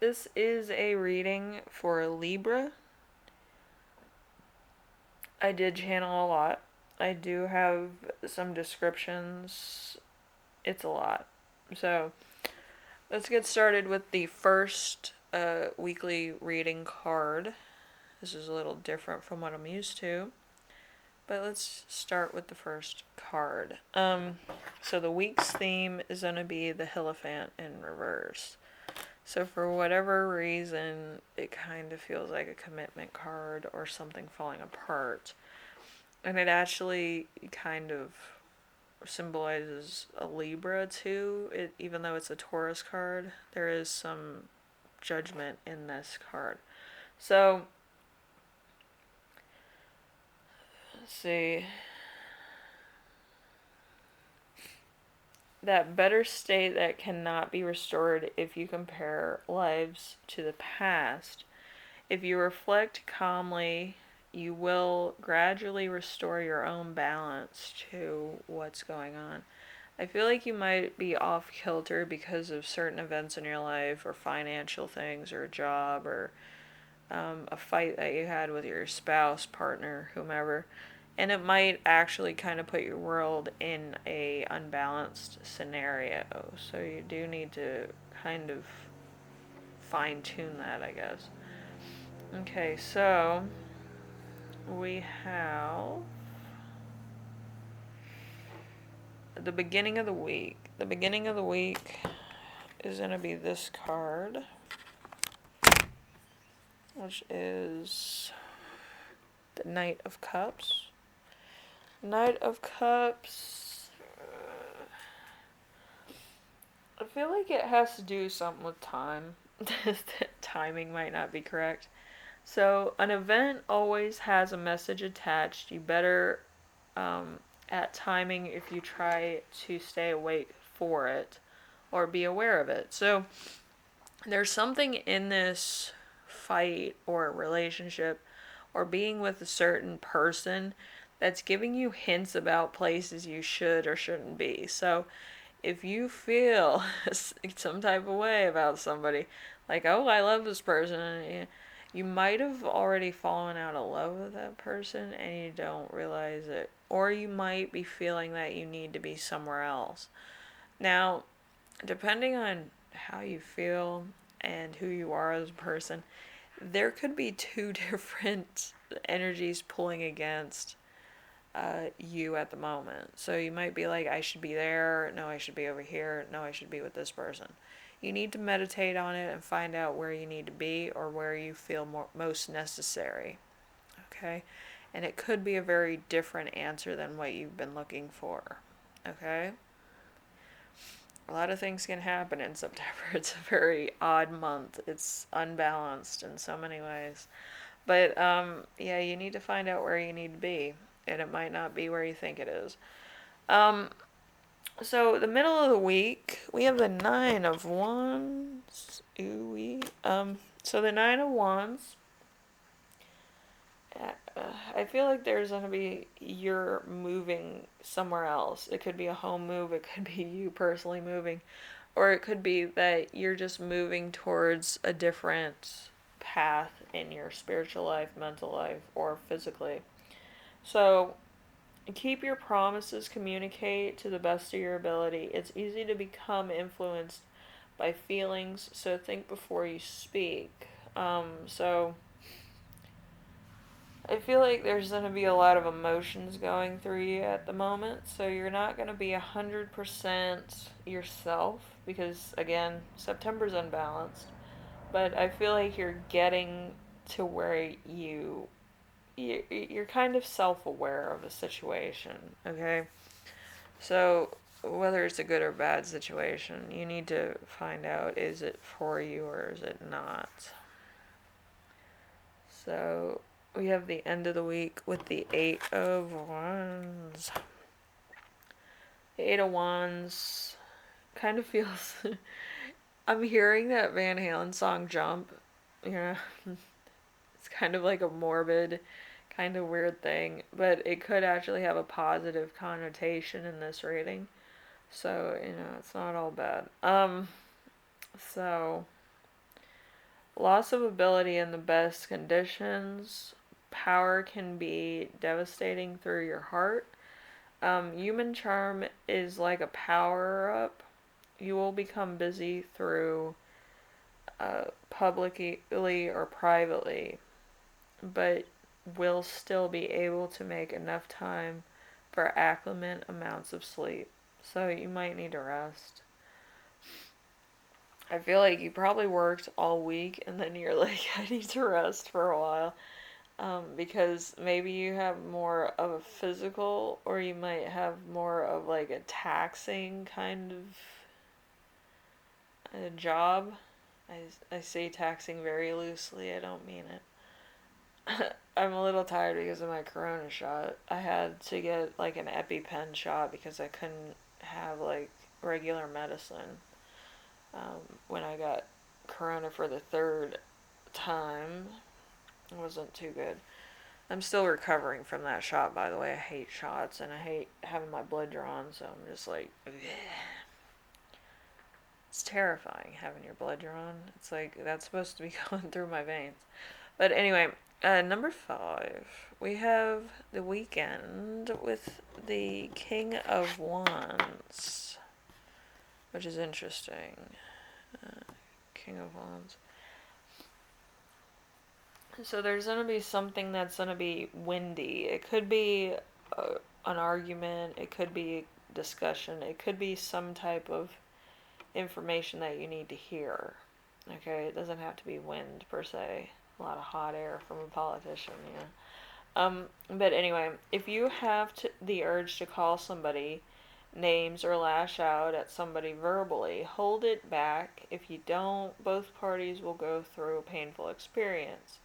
this is a reading for Libra. I did channel a lot. I do have some descriptions. It's a lot. So, let's get started with the first weekly reading card. This is a little different from what I'm used to. But let's start with the first card. So the week's theme is going to be the Hierophant in reverse. So for whatever reason, it kind of feels like a commitment card or something falling apart. And it actually kind of symbolizes a Libra too. Even though it's a Taurus card, there is some judgment in this card. So, let's see. That better state that cannot be restored if you compare lives to the past. If you reflect calmly, you will gradually restore your own balance to what's going on. I feel like you might be off kilter because of certain events in your life, or financial things, or a job, or a fight that you had with your spouse, partner, whomever. And it might actually kind of put your world in a unbalanced scenario. So you do need to kind of fine tune that, I guess. Okay, so we have the beginning of the week. The beginning of the week is going to be this card, which is the Knight of Cups. Knight of Cups. I feel like it has to do something with time. Timing might not be correct. So, an event always has a message attached. You better, at timing, if you try to stay awake for it or be aware of it. So, there's something in this fight or relationship or being with a certain person that's giving you hints about places you should or shouldn't be. So, if you feel some type of way about somebody, like, oh, I love this person, you might have already fallen out of love with that person and you don't realize it. Or you might be feeling that you need to be somewhere else. Now, depending on how you feel and who you are as a person, there could be two different energies pulling against you at the moment. So you might be like, I should be there. No, I should be over here. No, I should be with this person. You need to meditate on it and find out where you need to be or where you feel most necessary. Okay? And it could be a very different answer than what you've been looking for. Okay? A lot of things can happen in September. It's a very odd month. It's unbalanced in so many ways. But yeah, you need to find out where you need to be, and it might not be where you think it is. Um, so the middle of the week, we have the Nine of Wands. Ooh-wee. So the Nine of Wands. I feel like there's gonna be you're moving somewhere else. It could be a home move. It could be you personally moving, or it could be that you're just moving towards a different path in your spiritual life, mental life, or physically. So keep your promises, communicate to the best of your ability. It's easy to become influenced by feelings, so think before you speak. So I feel like there's going to be a lot of emotions going through you at the moment, so you're not going to be 100% yourself because, again, September's unbalanced. But I feel like you're getting to where you're kind of self-aware of a situation, okay? So whether it's a good or bad situation, you need to find out, is it for you or is it not? So we have the end of the week with the Eight of Wands. The Eight of Wands kind of feels. I'm hearing that Van Halen song Jump. Yeah. It's kind of like a morbid, kind of weird thing, but it could actually have a positive connotation in this reading. So, it's not all bad. So loss of ability in the best conditions. Power can be devastating through your heart. Human charm is like a power up. You will become busy through publicly or privately, but will still be able to make enough time for accurate amounts of sleep. So you might need to rest. I feel like you probably worked all week and then you're like, I need to rest for a while. Because maybe you have more of a physical, or you might have more of like a taxing kind of a job. I say taxing very loosely, I don't mean it. I'm a little tired because of my corona shot. I had to get like an EpiPen shot because I couldn't have like regular medicine when I got corona for the third time. It wasn't too good. I'm still recovering from that shot, by the way. I hate shots and I hate having my blood drawn, so I'm just like, ugh. It's terrifying having your blood drawn. It's like that's supposed to be going through my veins. But anyway, number 5, we have the weekend with the King of Wands, which is interesting. King of Wands. So there's going to be something that's going to be windy. It could be an argument, it could be discussion, it could be some type of information that you need to hear. Okay, it doesn't have to be wind per se. A lot of hot air from a politician, but anyway, if you have the urge to call somebody names or lash out at somebody verbally, hold it back. If you don't, both parties will go through a painful experience.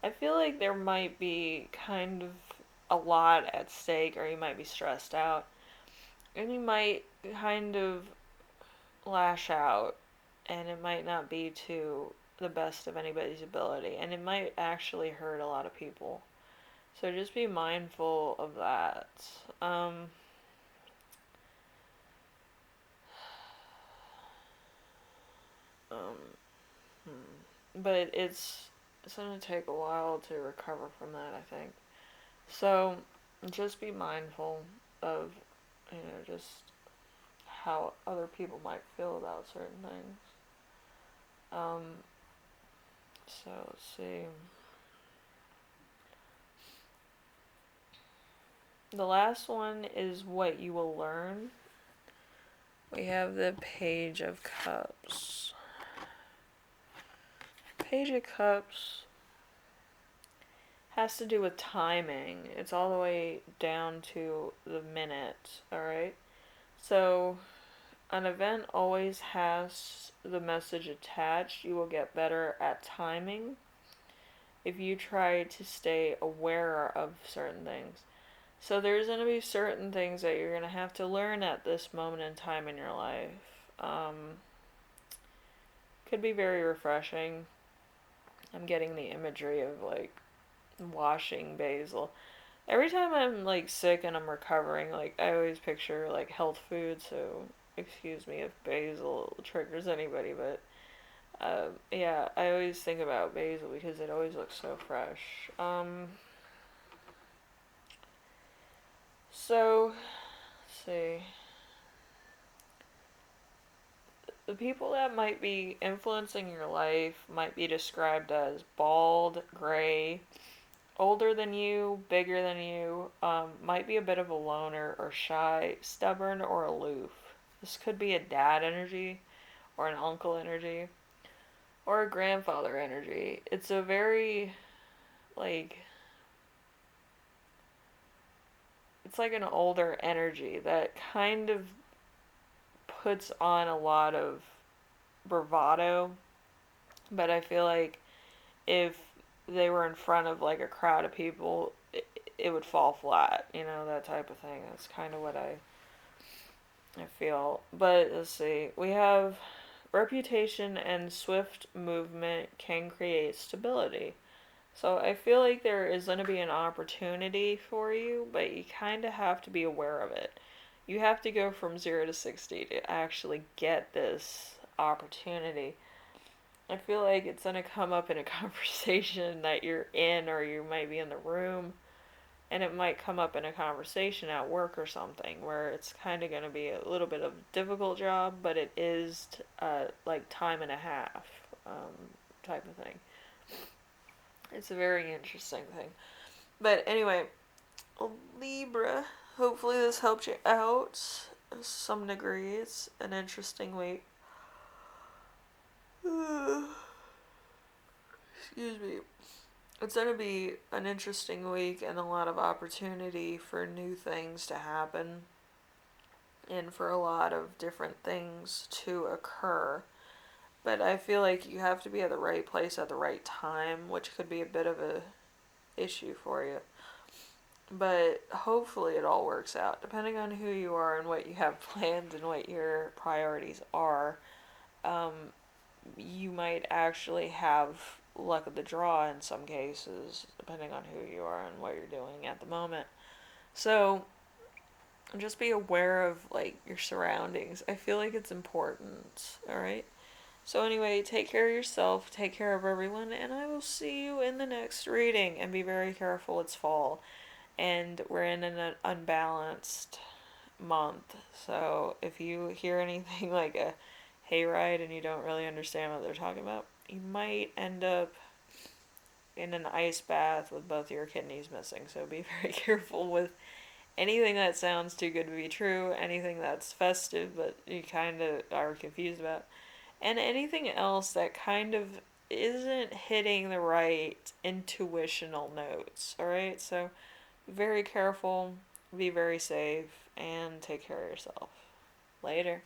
I feel like there might be kind of a lot at stake, or you might be stressed out, and you might kind of lash out, and it might not be to the best of anybody's ability, and it might actually hurt a lot of people. So just be mindful of that. Um, um, but it's gonna take a while to recover from that, I think. So just be mindful of, just how other people might feel about certain things. Um, so let's see. The last one is what you will learn. We have the Page of Cups. Page of Cups has to do with timing. It's all the way down to the minute, alright? So, an event always has the message attached. You will get better at timing if you try to stay aware of certain things. So there's going to be certain things that you're going to have to learn at this moment in time in your life. Could be very refreshing. I'm getting the imagery of like washing basil. Every time I'm like sick and I'm recovering, like I always picture like health food, so excuse me if basil triggers anybody, but yeah, I always think about basil because it always looks so fresh. So, let's see. The people that might be influencing your life might be described as bald, gray, older than you, bigger than you, might be a bit of a loner or shy, stubborn or aloof. This could be a dad energy or an uncle energy or a grandfather energy. It's a very, like, it's like an older energy that kind of puts on a lot of bravado, but I feel like if they were in front of like a crowd of people, it would fall flat, that type of thing. That's kind of what I feel. But let's see. We have reputation and swift movement can create stability. So I feel like there is going to be an opportunity for you, but you kind of have to be aware of it. You have to go from 0 to 60 to actually get this opportunity. I feel like it's going to come up in a conversation that you're in, or you might be in the room, and it might come up in a conversation at work or something where it's kind of going to be a little bit of a difficult job, but it is like time and a half type of thing. It's a very interesting thing. But anyway, Libra, hopefully this helped you out to some degree. It's an interesting week. Excuse me. It's going to be an interesting week and a lot of opportunity for new things to happen and for a lot of different things to occur. But I feel like you have to be at the right place at the right time, which could be a bit of a issue for you. But hopefully it all works out, depending on who you are and what you have planned and what your priorities are. Um, you might actually have luck of the draw in some cases, depending on who you are and what you're doing at the moment. So just be aware of like your surroundings. I feel like it's important, all right? So anyway, take care of yourself, take care of everyone, and I will see you in the next reading. And be very careful, it's fall and we're in an unbalanced month. So if you hear anything like a hayride and you don't really understand what they're talking about, you might end up in an ice bath with both your kidneys missing. So be very careful with anything that sounds too good to be true, anything that's festive but you kind of are confused about, and anything else that kind of isn't hitting the right intuitional notes. All right, so be very careful, be very safe, and take care of yourself. Later.